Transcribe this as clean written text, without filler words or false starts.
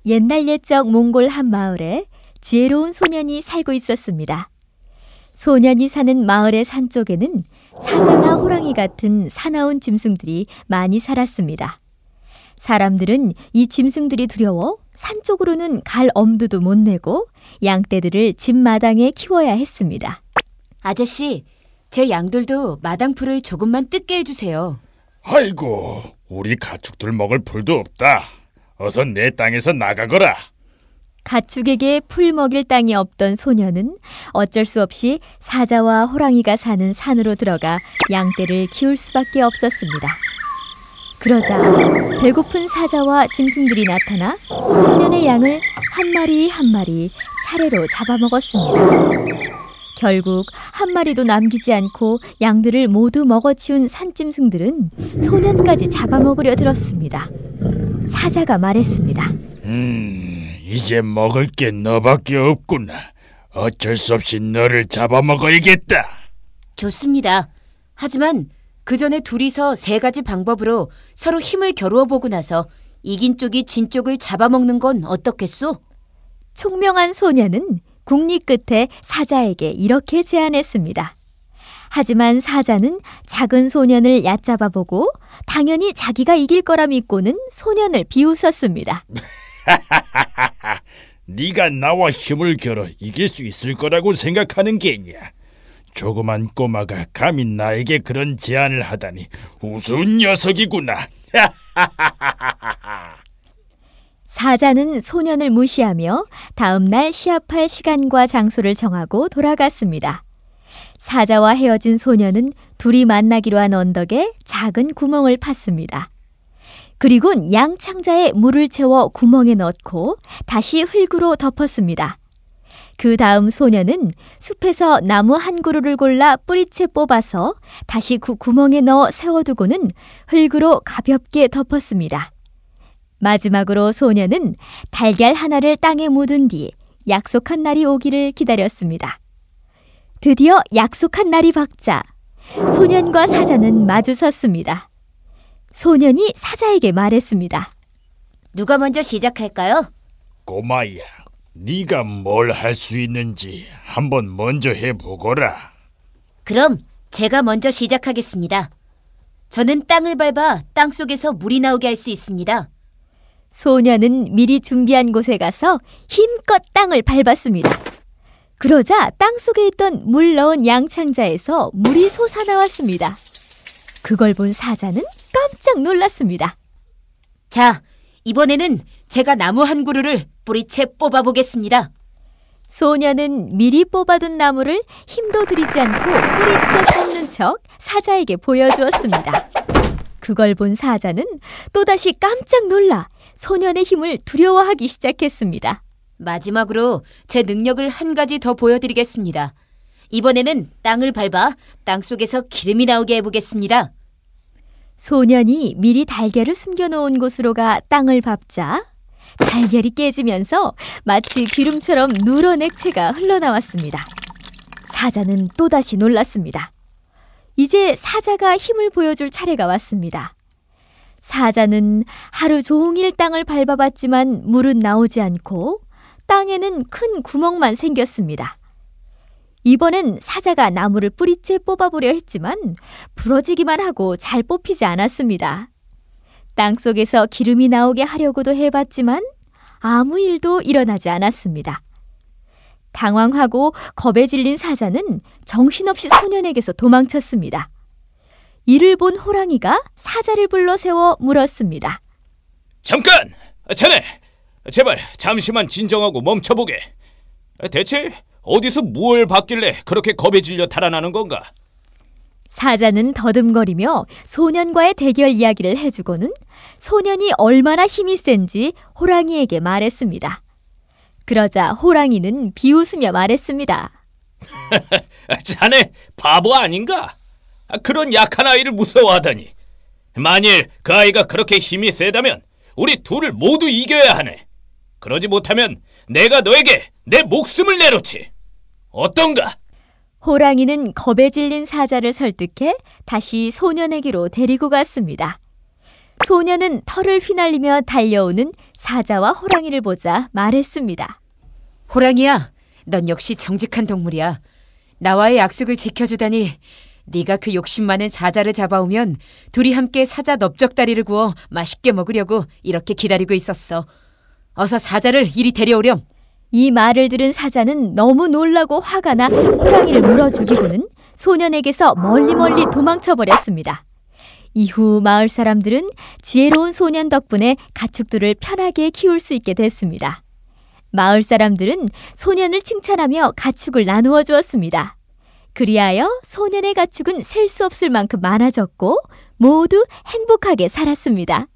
옛날 옛적 몽골 한 마을에 지혜로운 소년이 살고 있었습니다. 소년이 사는 마을의 산 쪽에는 사자나 호랑이 같은 사나운 짐승들이 많이 살았습니다. 사람들은 이 짐승들이 두려워 산 쪽으로는 갈 엄두도 못 내고 양떼들을 집 마당에 키워야 했습니다. 아저씨, 제 양들도 마당풀을 조금만 뜯게 해주세요. 아이고, 우리 가축들 먹을 풀도 없다. 어서 내 땅에서 나가거라. 가축에게 풀 먹일 땅이 없던 소년은 어쩔 수 없이 사자와 호랑이가 사는 산으로 들어가 양떼를 키울 수밖에 없었습니다. 그러자 배고픈 사자와 짐승들이 나타나 소년의 양을 한 마리 한 마리 차례로 잡아먹었습니다. 결국 한 마리도 남기지 않고 양들을 모두 먹어치운 산짐승들은 소년까지 잡아먹으려 들었습니다. 사자가 말했습니다. 이제 먹을 게 너밖에 없구나. 어쩔 수 없이 너를 잡아먹어야겠다. 좋습니다. 하지만 그 전에 둘이서 3가지 방법으로 서로 힘을 겨루어 보고 나서 이긴 쪽이 진 쪽을 잡아먹는 건 어떻겠소? 총명한 소년은 궁리 끝에 사자에게 이렇게 제안했습니다. 하지만 사자는 작은 소년을 얕잡아보고 당연히 자기가 이길 거라 믿고는 소년을 비웃었습니다. 네가 나와 힘을 겨뤄 이길 수 있을 거라고 생각하는 게냐? 조그만 꼬마가 감히 나에게 그런 제안을 하다니 우스운 녀석이구나. 사자는 소년을 무시하며 다음 날 시합할 시간과 장소를 정하고 돌아갔습니다. 사자와 헤어진 소년은 둘이 만나기로 한 언덕에 작은 구멍을 팠습니다. 그리곤 양 창자에 물을 채워 구멍에 넣고 다시 흙으로 덮었습니다. 그 다음 소년은 숲에서 나무 한 그루를 골라 뿌리채 뽑아서 다시 그 구멍에 넣어 세워두고는 흙으로 가볍게 덮었습니다. 마지막으로 소년은 달걀 하나를 땅에 묻은 뒤 약속한 날이 오기를 기다렸습니다. 드디어 약속한 날이 밝자 소년과 사자는 마주 섰습니다. 소년이 사자에게 말했습니다. 누가 먼저 시작할까요? 꼬마야, 네가 뭘 할 수 있는지 한번 먼저 해보거라. 그럼 제가 먼저 시작하겠습니다. 저는 땅을 밟아 땅속에서 물이 나오게 할 수 있습니다. 소년은 미리 준비한 곳에 가서 힘껏 땅을 밟았습니다. 그러자 땅속에 있던 물 넣은 양창자에서 물이 솟아나왔습니다. 그걸 본 사자는 깜짝 놀랐습니다. 자, 이번에는 제가 나무 한 그루를 뿌리채 뽑아보겠습니다. 소년은 미리 뽑아둔 나무를 힘도 들이지 않고 뿌리채 뽑는 척 사자에게 보여주었습니다. 그걸 본 사자는 또다시 깜짝 놀라 소년의 힘을 두려워하기 시작했습니다. 마지막으로 제 능력을 한 가지 더 보여드리겠습니다. 이번에는 땅을 밟아 땅속에서 기름이 나오게 해보겠습니다. 소년이 미리 달걀을 숨겨놓은 곳으로 가 땅을 밟자 달걀이 깨지면서 마치 기름처럼 누런 액체가 흘러나왔습니다. 사자는 또다시 놀랐습니다. 이제 사자가 힘을 보여줄 차례가 왔습니다. 사자는 하루 종일 땅을 밟아봤지만 물은 나오지 않고 땅에는 큰 구멍만 생겼습니다. 이번엔 사자가 나무를 뿌리채 뽑아보려 했지만 부러지기만 하고 잘 뽑히지 않았습니다. 땅속에서 기름이 나오게 하려고도 해봤지만 아무 일도 일어나지 않았습니다. 당황하고 겁에 질린 사자는 정신없이 소년에게서 도망쳤습니다. 이를 본 호랑이가 사자를 불러 세워 물었습니다. 잠깐! 자네! 제발 잠시만 진정하고 멈춰보게. 대체 어디서 뭘 봤길래 그렇게 겁에 질려 달아나는 건가? 사자는 더듬거리며 소년과의 대결 이야기를 해주고는 소년이 얼마나 힘이 센지 호랑이에게 말했습니다. 그러자 호랑이는 비웃으며 말했습니다. 자네 바보 아닌가? 그런 약한 아이를 무서워하다니. 만일 그 아이가 그렇게 힘이 세다면 우리 둘을 모두 이겨야 하네. 그러지 못하면 내가 너에게 내 목숨을 내놓지. 어떤가? 호랑이는 겁에 질린 사자를 설득해 다시 소년에게로 데리고 갔습니다. 소년은 털을 휘날리며 달려오는 사자와 호랑이를 보자 말했습니다. 호랑이야, 넌 역시 정직한 동물이야. 나와의 약속을 지켜주다니. 네가 그 욕심 많은 사자를 잡아오면 둘이 함께 사자 넓적다리를 구워 맛있게 먹으려고 이렇게 기다리고 있었어. 어서 사자를 이리 데려오렴. 이 말을 들은 사자는 너무 놀라고 화가 나 호랑이를 물어 죽이고는 소년에게서 멀리 도망쳐 버렸습니다. 이후 마을 사람들은 지혜로운 소년 덕분에 가축들을 편하게 키울 수 있게 됐습니다. 마을 사람들은 소년을 칭찬하며 가축을 나누어 주었습니다. 그리하여 소년의 가축은 셀 수 없을 만큼 많아졌고 모두 행복하게 살았습니다.